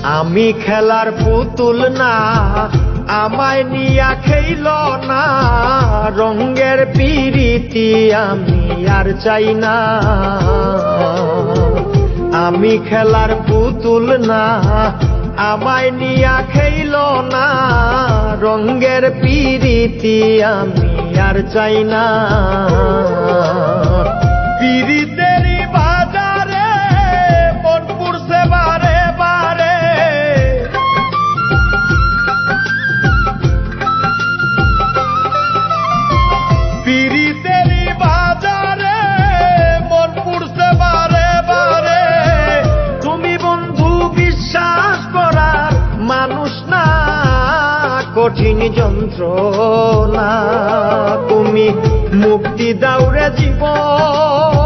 আমি খেলার পুতুল না, আমায় নিয়া খেইল না, রঙের পিরিতি আমি আর চাই না। আমি খেলার পুতুল না, আমায় নিয়া খেইল না, রঙের পিরিতি আমি আর চাই না। পিরিতেরই বাজারে মন পুড়ছে বারে বারে, পিরিতেরই বাজারে মন পুড়ছে বারে বারে। তুমি বন্ধু বিশ্বাস করার মানুষ না, কঠিন যন্ত্রণা। তুমি মুক্তি দাও রে জীবন,